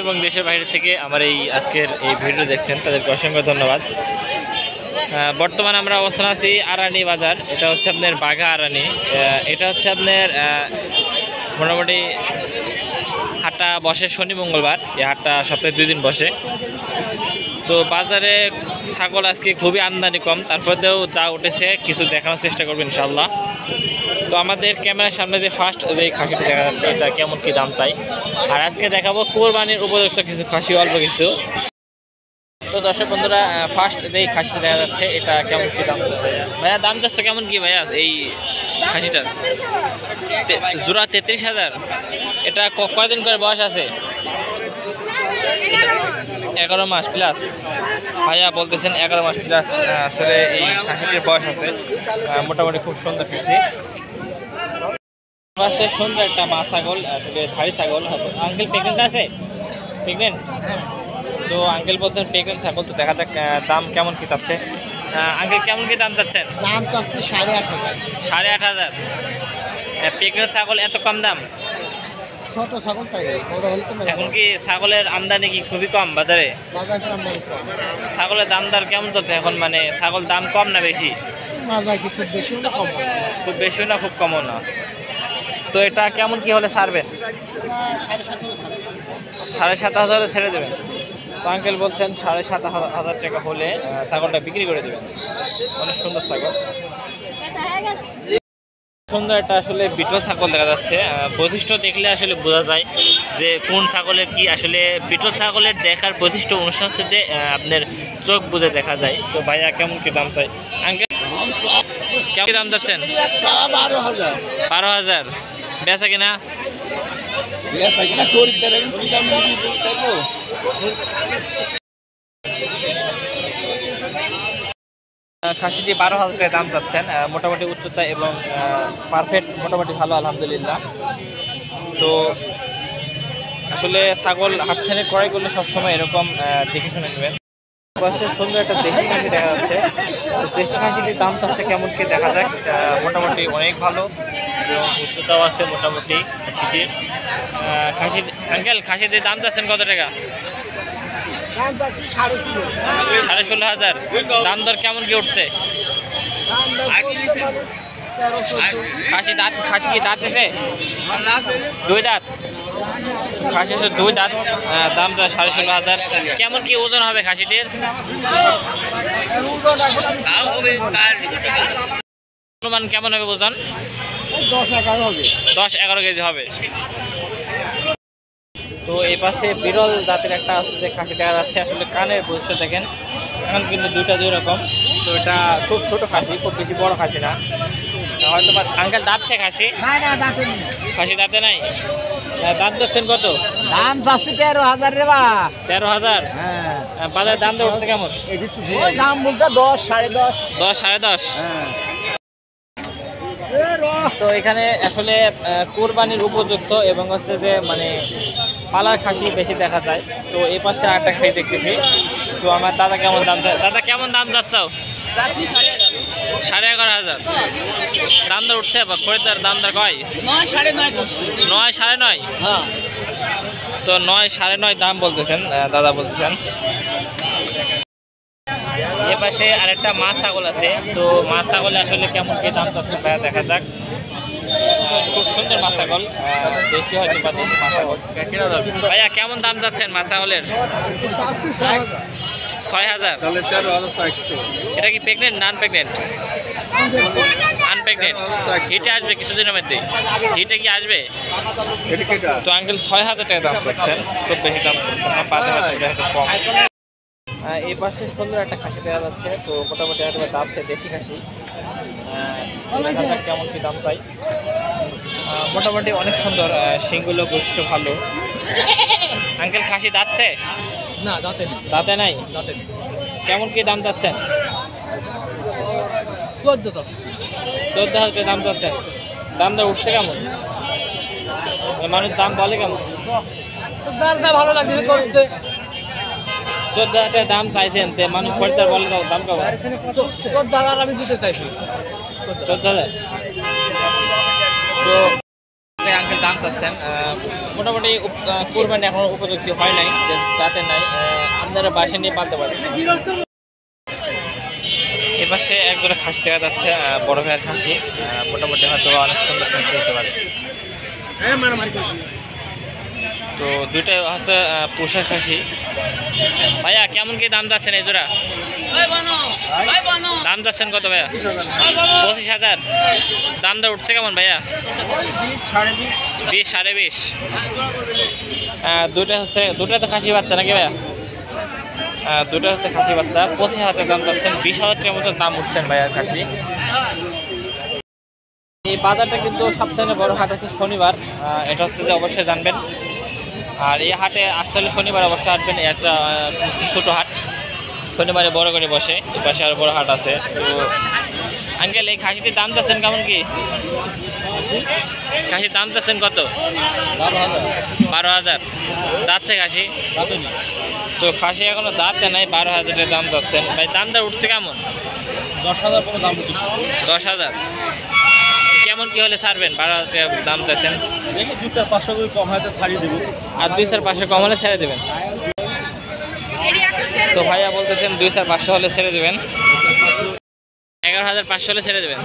এবং দেশের বাইরে থেকে আমার এই আজকের এই ভিডিও দেখছেন তাদেরকে অসংখ্য ধন্যবাদ। বর্তমানে আমরা অবস্থান আছি আরানি বাজার। এটা হচ্ছে আপনার বাঘা আরানি। এটা হচ্ছে আপনার মোটামুটি হাটটা বসে শনি মঙ্গলবার। এই হাটটা সপ্তাহে 2 দিন বসে। তো বাজারে ছাগল আজকে খুবই আমদানি কম, তারপরেও যা উঠেছে কিছু দেখানোর চেষ্টা করবো ইনশাল্লাহ। তো আমাদের ক্যামেরার সামনে যে ফার্স্ট যে খাসিটা দেখা যাচ্ছে এটা কেমন কি দাম চাই, আর আজকে দেখাবো কোরবানির উপযুক্ত কিছু খাসি, অল্প কিছু। তো দর্শক বন্ধুরা, ফার্স্ট যে খাসিটা দেখা যাচ্ছে এটা কেমন কি দাম ভাইয়া? দাম চাচ্ছে কেমন কি ভাইয়া এই খাসিটার? জোড়া 33,000। এটা কয়দিন করে বয়স আছে? 11 মাস প্লাস। ভাইয়া বলতেছেন 11 মাস প্লাস আসলে এই খাসিটির বয়স আছে। মোটামুটি খুব সুন্দর খাসি। পাশে সুন্দর একটা মা ছাগল, আসলে ধাড়ি ছাগল। আঙ্কেল প্রেগনেন্ট আছে? প্রেগনেন্ট? তো আঙ্কেল বলছেন প্রেগনেন্ট ছাগল। তো দেখা যাক দাম কেমন কি চাচ্ছে। আঙ্কেল কেমন কি দাম চাচ্ছেন? দাম চাচ্ছি 8,500। 8,500? প্রেগনেন্ট ছাগল এত কম দাম? ছোট ছাগল তাই এখন কি ছাগলের আমদানি কি খুবই কম বাজারে? ছাগলের দাম দর কেমন চলছে এখন? মানে ছাগল দাম কম না বেশি? খুব বেশি না কম? খুব বেশি না খুব কমও না। তো এটা কেমন কি হলে ছাড়বেন? 7,500 ছেড়ে দেবেন? তো আঙ্কেল বলছেন 7,500 টাকা হলে ছাগলটা বিক্রি করে দেবেন। অনেক সুন্দর ছাগল, সুন্দর একটা আসলে বিটল ছাগল দেখা যাচ্ছে। বৈশিষ্ট্য দেখলে আসলে বোঝা যায় যে কোন ছাগলের কি। আসলে বিটল ছাগলের দেখার বৈশিষ্ট্য অনুষ্ঠান হচ্ছে যে আপনার চোখ বুঝে দেখা যায়। তো ভাইয়া কেমন কি দাম চাই? আঙ্কেল কেমন দাম যাচ্ছেন? 12,000। বেচা কিনা? খাসিটি 12,000 টাকা দাম চাচ্ছেন। মোটামুটি উচ্চতা এবং পারফেক্ট, মোটামুটি ভালো আলহামদুলিল্লাহ। তো আসলে ছাগল হাট থেকে ক্রয় করলে সবসময় এরকম দেখে শুনে নেবেন। পাশে সুন্দর একটা দেশি খাসি দেখা যাচ্ছে। তো দেশি খাসিটির দাম চাচ্ছে কেমন কি দেখা যাক। মোটামুটি অনেক ভালো এবং উচ্চতাও আছে মোটামুটি খাসিটির। খাসি আঙ্কেল খাসিটির দাম চাচ্ছেন কত টাকা? 16,500। দাম দর কেমন কি উঠছে? খাসি কি দাঁত আছে? 2 দাঁত? খাসি আছে 2 দাঁত। দামটা 16,500। কেমন কি ওজন হবে খাসিটির? অনুমান কেমন হবে ওজন? 10-11 কেজি হবে। তো এই পাশে বিরল জাতের একটা আসলে খাসি দেখা যাচ্ছে। আসলে কানের বৈশিষ্ট্য দেখেন, কান কিন্তু 2 রকম। তো এটা খুব ছোট খাসি, খুব বেশি বড় খাসি না। হয়তো আঙ্কেল দাঁতছে খাসি? খাসি দাঁতে নাই? দাঁত দিচ্ছেন কত? দাম চাচ্ছি 13,000 রে বা। 13,000? বাজারে দাম তো উঠছে কেমন? দাম বলতে 10, 10.5। 10, 10.5? তো এখানে আসলে কোরবানির উপযুক্ত এবং হচ্ছে যে মানে পালার খাসি বেশি দেখা যায়। তো এই পাশে আরেকটা খাসি দেখতেছি। তো আমার দাদা কেমন দাম, দাদা কেমন দাম যাচ্ছাও? 11,500। দাম দর উঠছে বা খরিদ্দার দাম দর কয়? 9, 9.5? তো 9, 9.5 দাম বলতেছেন দাদা বলতেছেন। এ পাশে আরেকটা মা ছাগল আছে। তো মা ছাগলে আসলে কেমন কি দাম চাচ্ছে ভাইয়া দেখা যাক। খুব সুন্দর মা ছাগল, দেশি হয়তো বা দেশি মা ছাগল। ভাইয়া কেমন দাম যাচ্ছেন মা ছাগলের? 6,000। এটা কি প্রেগনেন্ট না আনপ্রেগনেন্ট? আনপ্রেগনেন্ট। হিটে আসবে কিছুদিনের মধ্যে? হিটে কি আসবে? তো আঙ্কেল 6,000 টাকা দাম করছেন, খুব বেশি দাম করছেন না, 5,000 কম। এই পাশে সুন্দর একটা খাসি দেখা যাচ্ছে। তো মোটামুটি হয়তো দামছে দেশি খাসি। কেমন কি দাম চাই? মোটামুটি অনেক সুন্দর, শিংগুলো বৈশিষ্ট্য ভালো। আঙ্কেল খাসি দাঁতছে? না, দাঁতে নেই। দাঁতে নাই? দাঁতে নেই। কেমন কি দাম চাচ্ছেন? 14,000 দাম চাচ্ছেন। দাম দর উঠছে কেমন? মানুষ দাম বলে কেমন? ভালো লাগছে। 14,000 দাম চাইছেন, মানুষ খরিদ্দার বলে দাম কেমন? আমি দিতে চাইছি 14,000। তো আঙ্কেল দাম চাচ্ছেন মোটামুটি কোরবানি এখনো উপযুক্ত হয় নাই, তাতে নাই, আপনারা বাসে নিয়ে পালতে পারেন। এ পাশে একজোড়া খাসি দেখা যাচ্ছে, বড় ভাইয়ের খাসি, মোটামুটি হয়তো অনেক সুন্দর খাসি হতে পারে। তো দুইটাই হচ্ছে পোষা খাসি। ভাইয়া কেমন কি দাম যাচ্ছেন এই জোড়া? দাম যাচ্ছেন কত ভাইয়া? 25,000। দাম দর উঠছে কেমন ভাইয়া? 20, 20.5। দুটা তো খাসি বাচ্চা নাকি ভাইয়া? দুটো হচ্ছে খাসি বাচ্চা। 25,000 দাম যাচ্ছেন, 20,000 টাকার মতো দাম উঠছেন ভাইয়ার খাসি। এই বাজারটা কিন্তু সপ্তাহে বড় হাট হচ্ছে শনিবার, এটা হচ্ছে যে অবশ্যই জানবেন। আর এই হাটে আসতে হলে শনিবার অবশ্যই আসবেন। একটা ছোটো হাট, শনিবারে বড় করে বসে, এই পাশে আর বড় হাট আছে। তো আঙ্কেল এই খাসিটির দাম চাচ্ছেন কেমন কি? খাসির দাম চাচ্ছেন কত? 12,000। যাচ্ছে খাসি? তো খাসি এখনো দাঁতে নাই, 12,000 দাম চাচ্ছেন ভাই। দামটা উঠছে কেমন? 10,000। কেমন কি হলে ছাড়বেন? 12,000 দাম চাচ্ছেন, 2-500 কম হয়তো ছাড়িয়ে দেবো। আর 2-500 কম হলে ছেড়ে দেবেন। তো ভাইয়া বলতেছেন 2-500 হলে ছেড়ে দেবেন, 11,500 হলে ছেড়ে দেবেন।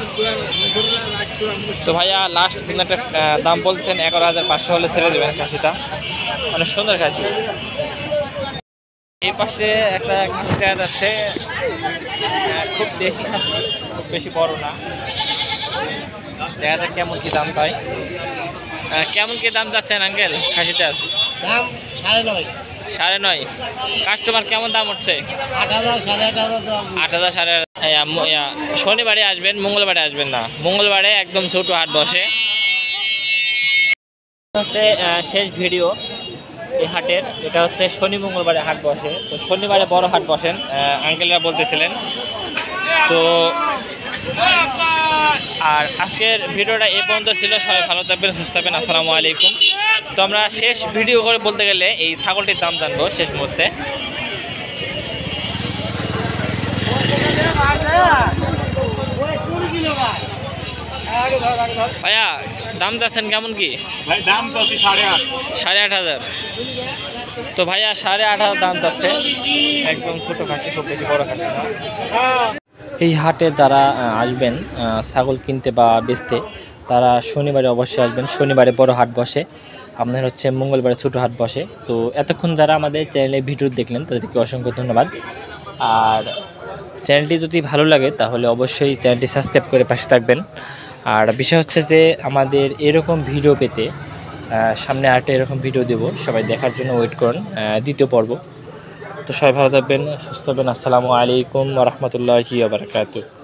তো ভাইয়া লাস্ট একটা দাম বলছেন 11,500 হলে ছেড়ে দেবেন খাসিটা, অনেক সুন্দর খাসি। এই পাশে একটা খাসি দেখা যাচ্ছে, খুব দেশি খাসি, খুব বেশি বড় না। দেখা যাক কেমন কি দাম চাই। কেমন কি দাম যাচ্ছেন আঙ্কেল খাসিটার? দাম 9.5। 9.5। কাস্টমার কেমন দাম উঠছে? 8,000, 8,500 দাম। 8,000, 8,500। শনিবারে আসবেন, মঙ্গলবারে আসবেন না। মঙ্গলবারে একদম ছোটো হাট বসে। হচ্ছে শেষ ভিডিও এই হাটের। এটা হচ্ছে শনি মঙ্গলবারে হাট বসে। তো শনিবারে বড় হাট বসেন আঙ্কেলরা বলতেছিলেন। তো আর আজকের ভিডিওটা এই পর্যন্ত ছিল। সবাই ভালো থাকবেন, সুস্থ থাকবেন। আসসালামু আলাইকুম। তো আমরা শেষ ভিডিও করে বলতে গেলে এই ছাগলটির দাম জানবো শেষ মুহূর্তে। ভাইয়া দাম যাচ্ছেন কেমন কি? ভাই দাম চলছে 8.5। 8,500। তো ভাইয়া 8,500 দাম যাচ্ছে, একদম ছোটো খাসি, খুব বেশি বড় খাসি না। এই হাটে যারা আসবেন ছাগল কিনতে বা বেচতে, তারা শনিবারে অবশ্যই আসবেন। শনিবারে বড় হাট বসে, আপনার হচ্ছে মঙ্গলবারে ছোটো হাট বসে। তো এতক্ষণ যারা আমাদের চ্যানেলে ভিডিও দেখলেন তাদেরকে অসংখ্য ধন্যবাদ। আর চ্যানেলটি যদি ভালো লাগে তাহলে অবশ্যই চ্যানেলটি সাবস্ক্রাইব করে পাশে থাকবেন। আর বিষয় হচ্ছে যে আমাদের এরকম ভিডিও পেতে সামনে আরেকটা এরকম ভিডিও দেব, সবাই দেখার জন্য ওয়েট করুন দ্বিতীয় পর্ব। তো সবাই ভালো থাকবেন, সুস্থ থাকবেন। আসসালামু আলাইকুম ওয়া রাহমাতুল্লাহি ওয়া বারাকাতুহু।